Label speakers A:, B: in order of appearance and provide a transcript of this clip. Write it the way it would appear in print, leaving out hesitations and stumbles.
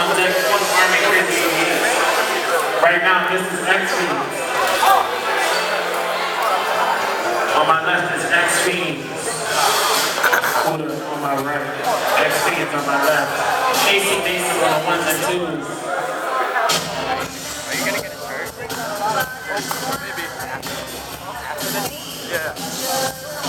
A: On deck one, Army Crazy. Right now, this is X Fiends. On my left is X Fiends. Scooter on my right. X Fiends on my left. AC Bases on the ones and twos.
B: Are you gonna get a shirt? Maybe. After this? Yeah.